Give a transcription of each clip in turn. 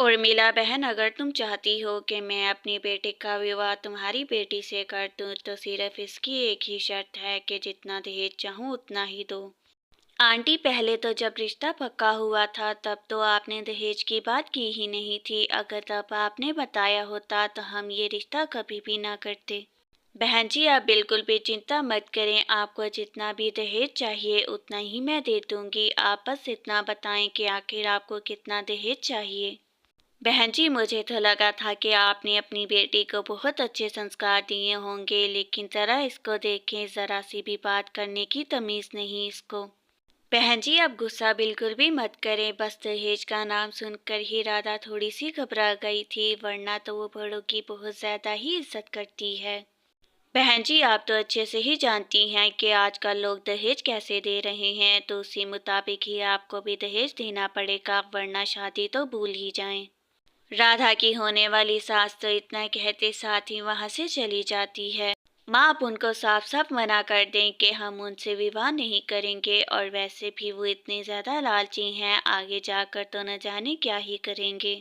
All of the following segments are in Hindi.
उर्मिला बहन, अगर तुम चाहती हो कि मैं अपनी बेटी का विवाह तुम्हारी बेटी से कर दूं, तो सिर्फ इसकी एक ही शर्त है कि जितना दहेज चाहूं उतना ही दो। आंटी, पहले तो जब रिश्ता पक्का हुआ था तब तो आपने दहेज की बात की ही नहीं थी। अगर तब आपने बताया होता तो हम ये रिश्ता कभी भी ना करते। बहन जी, आप बिल्कुल भी चिंता मत करें। आपको जितना भी दहेज चाहिए उतना ही मैं दे दूंगी। आप बस इतना बताएं कि आखिर आपको कितना दहेज चाहिए। बहन जी, मुझे तो लगा था कि आपने अपनी बेटी को बहुत अच्छे संस्कार दिए होंगे, लेकिन ज़रा इसको देखें, ज़रा सी भी बात करने की तमीज़ नहीं इसको। बहन जी, आप गुस्सा बिल्कुल भी मत करें। बस दहेज का नाम सुनकर ही राधा थोड़ी सी घबरा गई थी, वरना तो वो बड़ों की बहुत ज़्यादा ही इज्जत करती है। बहन जी, आप तो अच्छे से ही जानती हैं कि आजकल लोग दहेज कैसे दे रहे हैं, तो उसी मुताबिक ही आपको भी दहेज देना पड़ेगा, वरना शादी तो भूल ही जाएं। राधा की होने वाली सास तो इतना कहते साथ ही वहां से चली जाती है। माँ, आप उनको साफ साफ मना कर दें कि हम उनसे विवाह नहीं करेंगे, और वैसे भी वो इतने ज्यादा लालची हैं, आगे जाकर तो न जाने क्या ही करेंगे।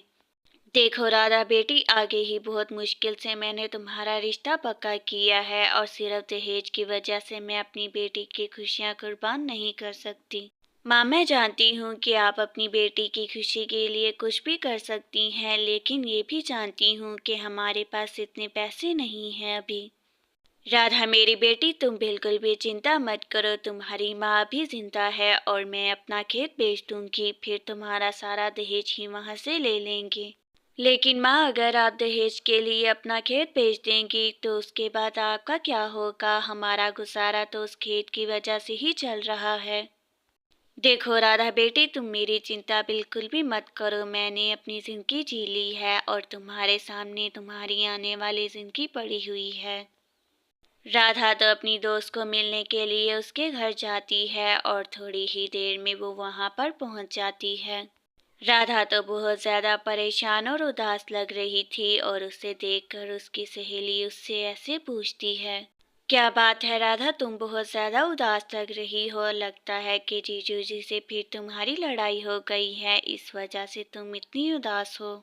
देखो राधा बेटी, आगे ही बहुत मुश्किल से मैंने तुम्हारा रिश्ता पक्का किया है, और सिर्फ दहेज की वजह से मैं अपनी बेटी की खुशियां कुर्बान नहीं कर सकती। माँ, मैं जानती हूँ कि आप अपनी बेटी की खुशी के लिए कुछ भी कर सकती हैं, लेकिन ये भी जानती हूँ कि हमारे पास इतने पैसे नहीं हैं अभी। राधा मेरी बेटी, तुम बिल्कुल भी चिंता मत करो। तुम्हारी माँ अभी जिंदा है, और मैं अपना खेत बेच दूंगी, फिर तुम्हारा सारा दहेज ही वहां से ले लेंगे। लेकिन माँ, अगर आप दहेज के लिए अपना खेत बेच देंगी तो उसके बाद आपका क्या होगा? हमारा गुजारा तो उस खेत की वजह से ही चल रहा है। देखो राधा बेटी, तुम मेरी चिंता बिल्कुल भी मत करो। मैंने अपनी जिंदगी जी ली है, और तुम्हारे सामने तुम्हारी आने वाली जिंदगी पड़ी हुई है। राधा तो अपनी दोस्त को मिलने के लिए उसके घर जाती है, और थोड़ी ही देर में वो वहां पर पहुंच जाती है। राधा तो बहुत ज्यादा परेशान और उदास लग रही थी, और उसे देखकर उसकी सहेली उससे ऐसे पूछती है, क्या बात है राधा, तुम बहुत ज्यादा उदास लग रही हो। लगता है कि जीजू जी से फिर तुम्हारी लड़ाई हो गई है, इस वजह से तुम इतनी उदास हो।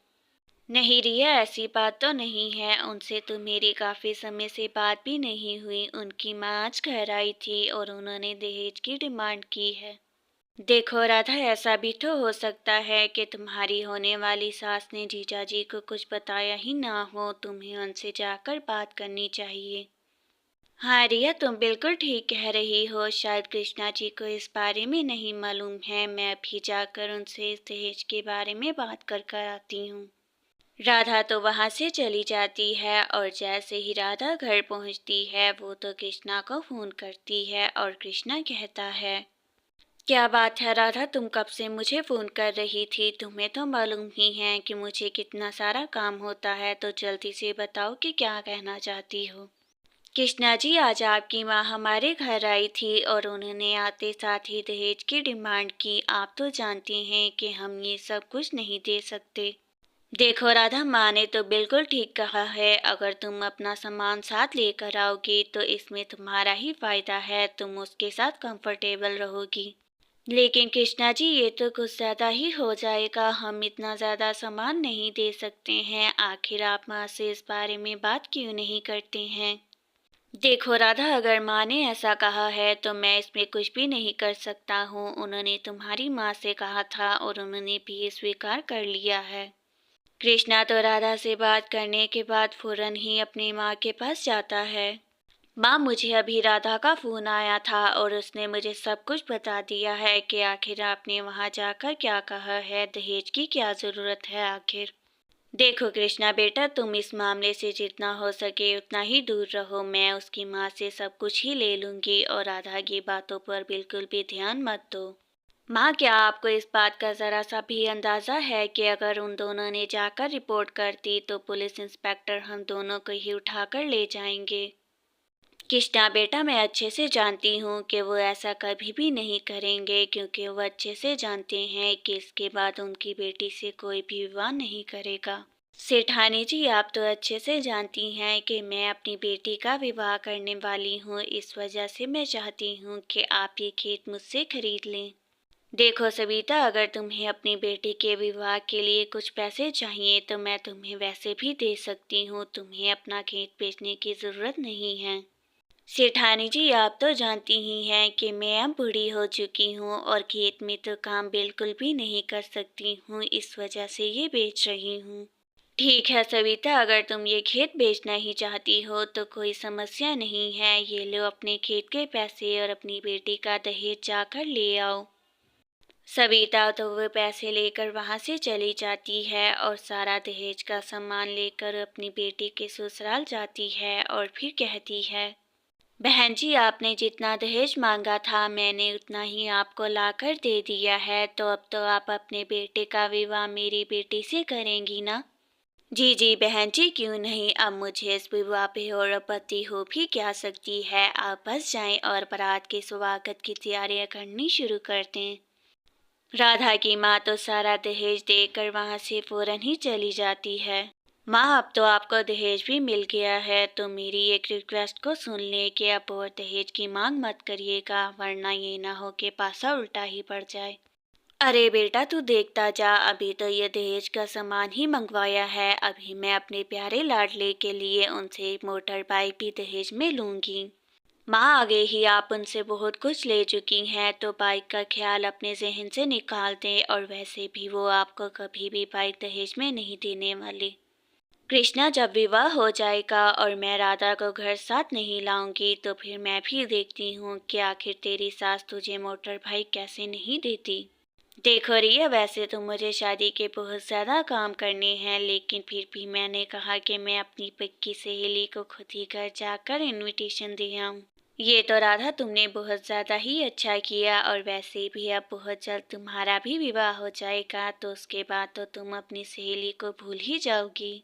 नहीं रिया, ऐसी बात तो नहीं है। उनसे तो मेरी काफी समय से बात भी नहीं हुई। उनकी माँ आज घर आई थी और उन्होंने दहेज की डिमांड की है। देखो राधा, ऐसा भी तो हो सकता है कि तुम्हारी होने वाली सास ने जीजा जी को कुछ बताया ही ना हो। तुम्हें उनसे जाकर बात करनी चाहिए। हाँ रिया, तुम बिल्कुल ठीक कह रही हो। शायद कृष्णा जी को इस बारे में नहीं मालूम है। मैं अभी जाकर उनसे इस दहेज के बारे में बात कर कर आती हूँ। राधा तो वहां से चली जाती है, और जैसे ही राधा घर पहुंचती है वो तो कृष्णा को फोन करती है, और कृष्णा कहता है, क्या बात है राधा, तुम कब से मुझे फोन कर रही थी? तुम्हें तो मालूम ही है कि मुझे कितना सारा काम होता है, तो जल्दी से बताओ कि क्या कहना चाहती हो। कृष्णा जी, आज आपकी माँ हमारे घर आई थी, और उन्होंने आते साथ ही दहेज की डिमांड की। आप तो जानते हैं कि हम ये सब कुछ नहीं दे सकते। देखो राधा, माँ ने तो बिल्कुल ठीक कहा है। अगर तुम अपना सामान साथ लेकर आओगी तो इसमें तुम्हारा ही फायदा है, तुम उसके साथ कंफर्टेबल रहोगी। लेकिन कृष्णा जी, ये तो कुछ ज्यादा ही हो जाएगा। हम इतना ज्यादा सामान नहीं दे सकते हैं। आखिर आप माँ से इस बारे में बात क्यों नहीं करते हैं? देखो राधा, अगर माँ ने ऐसा कहा है तो मैं इसमें कुछ भी नहीं कर सकता हूँ। उन्होंने तुम्हारी माँ से कहा था, और उन्होंने भी स्वीकार कर लिया है। कृष्णा तो राधा से बात करने के बाद फौरन ही अपनी माँ के पास जाता है। माँ, मुझे अभी राधा का फोन आया था, और उसने मुझे सब कुछ बता दिया है कि आखिर आपने वहाँ जाकर क्या कहा है, दहेज की क्या जरूरत है आखिर। देखो कृष्णा बेटा, तुम इस मामले से जितना हो सके उतना ही दूर रहो। मैं उसकी माँ से सब कुछ ही ले लूंगी, और राधा की बातों पर बिल्कुल भी ध्यान मत दो। माँ, क्या आपको इस बात का जरा सा भी अंदाजा है कि अगर उन दोनों ने जाकर रिपोर्ट कर दी तो पुलिस इंस्पेक्टर हम दोनों को ही उठाकर ले जाएंगे? कृष्णा बेटा, मैं अच्छे से जानती हूँ कि वो ऐसा कभी भी नहीं करेंगे, क्योंकि वो अच्छे से जानते हैं कि इसके बाद उनकी बेटी से कोई भी विवाह नहीं करेगा। सेठानी जी, आप तो अच्छे से जानती हैं कि मैं अपनी बेटी का विवाह करने वाली हूँ। इस वजह से मैं चाहती हूँ कि आप ये खेत मुझसे खरीद लें। देखो सविता, अगर तुम्हें अपनी बेटी के विवाह के लिए कुछ पैसे चाहिए तो मैं तुम्हें वैसे भी दे सकती हूँ। तुम्हें अपना खेत बेचने की ज़रूरत नहीं है। सेठानी जी, आप तो जानती ही हैं कि मैं अब बूढ़ी हो चुकी हूँ और खेत में तो काम बिल्कुल भी नहीं कर सकती हूँ, इस वजह से ये बेच रही हूँ। ठीक है सविता, अगर तुम ये खेत बेचना ही चाहती हो तो कोई समस्या नहीं है। ये लो अपने खेत के पैसे और अपनी बेटी का दहेज जाकर ले आओ। सविता तो वो पैसे लेकर वहां से चली जाती है और सारा दहेज का सामान लेकर अपनी बेटी के ससुराल जाती है और फिर कहती है, बहन जी, आपने जितना दहेज मांगा था मैंने उतना ही आपको लाकर दे दिया है, तो अब तो आप अपने बेटे का विवाह मेरी बेटी से करेंगी ना? जी जी बहन जी, क्यों नहीं। अब मुझे इस विवाह पे और आपत्ति हो भी क्या सकती है। आप बस जाएं और बारात के स्वागत की तैयारियां करनी शुरू कर दें। राधा की माँ तो सारा दहेज देकर वहां से फौरन ही चली जाती है। माँ, अब तो आपको दहेज भी मिल गया है तो मेरी एक रिक्वेस्ट को सुन ले कि अब और दहेज की मांग मत करिएगा, वरना ये ना हो कि पासा उल्टा ही पड़ जाए। अरे बेटा, तू देखता जा, अभी तो ये दहेज का सामान ही मंगवाया है। अभी मैं अपने प्यारे लाडले के लिए उनसे एक मोटर बाइक भी दहेज में लूंगी। माँ, आगे ही आप उनसे बहुत कुछ ले चुकी हैं तो बाइक का ख्याल अपने जहन से निकाल दें, और वैसे भी वो आपको कभी भी बाइक दहेज में नहीं देने वाली। कृष्णा, जब विवाह हो जाएगा और मैं राधा को घर साथ नहीं लाऊंगी तो फिर मैं भी देखती हूँ कि आखिर तेरी सास तुझे मोटर बाइक कैसे नहीं देती। देखो रिया, वैसे तो मुझे शादी के बहुत ज़्यादा काम करने हैं, लेकिन फिर भी मैंने कहा कि मैं अपनी पक्की सहेली को खुद ही घर जाकर इनविटेशन दे आऊं। ये तो राधा, तुमने बहुत ज़्यादा ही अच्छा किया, और वैसे भी अब बहुत जल्द तुम्हारा भी विवाह हो जाएगा तो उसके बाद तो तुम अपनी सहेली को भूल ही जाओगी।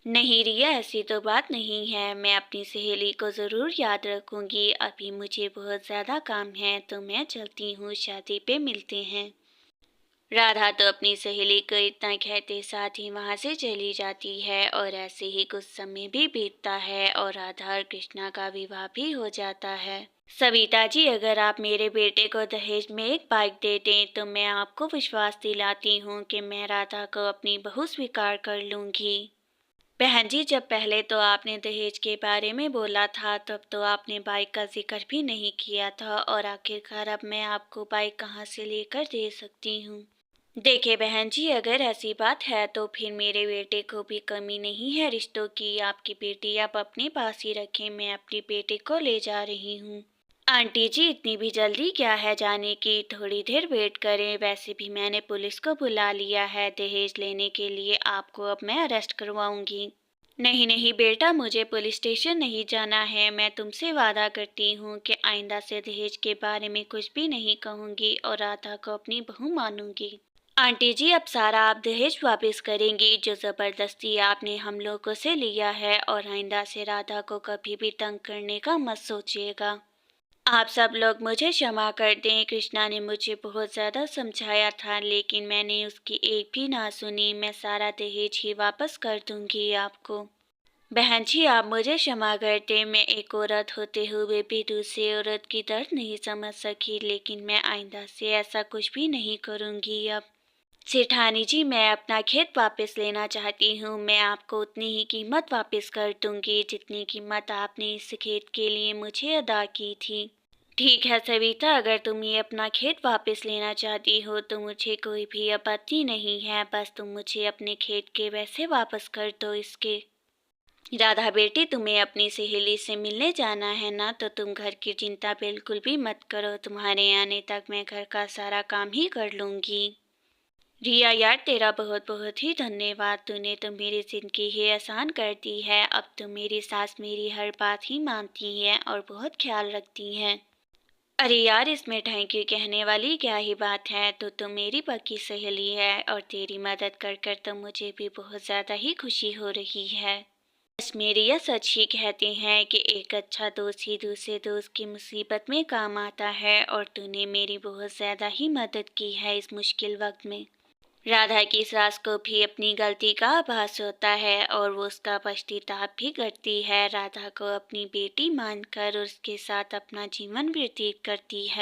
नहीं रिया, ऐसी तो बात नहीं है। मैं अपनी सहेली को ज़रूर याद रखूंगी। अभी मुझे बहुत ज़्यादा काम है तो मैं चलती हूँ, शादी पे मिलते हैं। राधा तो अपनी सहेली को इतना कहते साथ ही वहां से चली जाती है, और ऐसे ही कुछ समय भी बीतता है और राधा और कृष्णा का विवाह भी हो जाता है। सविता जी, अगर आप मेरे बेटे को दहेज में एक बाइक दे दें तो मैं आपको विश्वास दिलाती हूँ कि मैं राधा को अपनी बहू स्वीकार कर लूंगी। बहन जी, जब पहले तो आपने दहेज के बारे में बोला था तब तो आपने बाइक का जिक्र भी नहीं किया था, और आखिरकार अब मैं आपको बाइक कहाँ से लेकर दे सकती हूँ। देखिए बहन जी, अगर ऐसी बात है तो फिर मेरे बेटे को भी कमी नहीं है रिश्तों की। आपकी बेटी आप अपने पास ही रखें, मैं अपनी बेटे को ले जा रही हूँ। आंटी जी, इतनी भी जल्दी क्या है जाने की, थोड़ी देर वेट करें। वैसे भी मैंने पुलिस को बुला लिया है दहेज लेने के लिए, आपको अब मैं अरेस्ट करवाऊंगी। नहीं नहीं बेटा, मुझे पुलिस स्टेशन नहीं जाना है। मैं तुमसे वादा करती हूँ कि आइंदा से दहेज के बारे में कुछ भी नहीं कहूँगी और राधा को अपनी बहू मानूंगी। आंटी जी, अब सारा आप दहेज वापस करेंगी जो जबरदस्ती आपने हम लोगों से लिया है, और आइंदा से राधा को कभी भी तंग करने का मत सोचिएगा। आप सब लोग मुझे क्षमा कर दें। कृष्णा ने मुझे बहुत ज़्यादा समझाया था लेकिन मैंने उसकी एक भी ना सुनी। मैं सारा दहेज ही वापस कर दूंगी आपको। बहन जी, आप मुझे क्षमा कर दें। मैं एक औरत होते हुए भी दूसरी औरत की दर्द नहीं समझ सकी, लेकिन मैं आइंदा से ऐसा कुछ भी नहीं करूंगी अब। सेठानी जी, मैं अपना खेत वापस लेना चाहती हूँ। मैं आपको उतनी ही कीमत वापस कर दूंगी जितनी कीमत आपने इस खेत के लिए मुझे अदा की थी। ठीक है सविता, अगर तुम ये अपना खेत वापस लेना चाहती हो तो मुझे कोई भी आपत्ति नहीं है। बस तुम मुझे अपने खेत के पैसे वापस कर दो इसके। राधा बेटी, तुम्हें अपनी सहेली से मिलने जाना है ना, तो तुम घर की चिंता बिल्कुल भी मत करो। तुम्हारे आने तक मैं घर का सारा काम ही कर लूंगी। रिया यार, तेरा बहुत बहुत ही धन्यवाद। तूने तो मेरी जिंदगी ही आसान कर दी है। अब तो मेरी सास मेरी हर बात ही मानती है और बहुत ख्याल रखती है। अरे यार, इसमें थैंक यू कहने वाली क्या ही बात है। तो मेरी पक्की सहेली है और तेरी मदद कर कर तो मुझे भी बहुत ज़्यादा ही खुशी हो रही है। बस मेरी यह सच ही कहते हैं कि एक अच्छा दोस्त ही दूसरे दोस्त की मुसीबत में काम आता है, और तूने मेरी बहुत ज़्यादा ही मदद की है इस मुश्किल वक्त में। राधा की सास को भी अपनी गलती का आभास होता है और वो उसका पश्चाताप भी करती है। राधा को अपनी बेटी मानकर उसके साथ अपना जीवन व्यतीत करती है।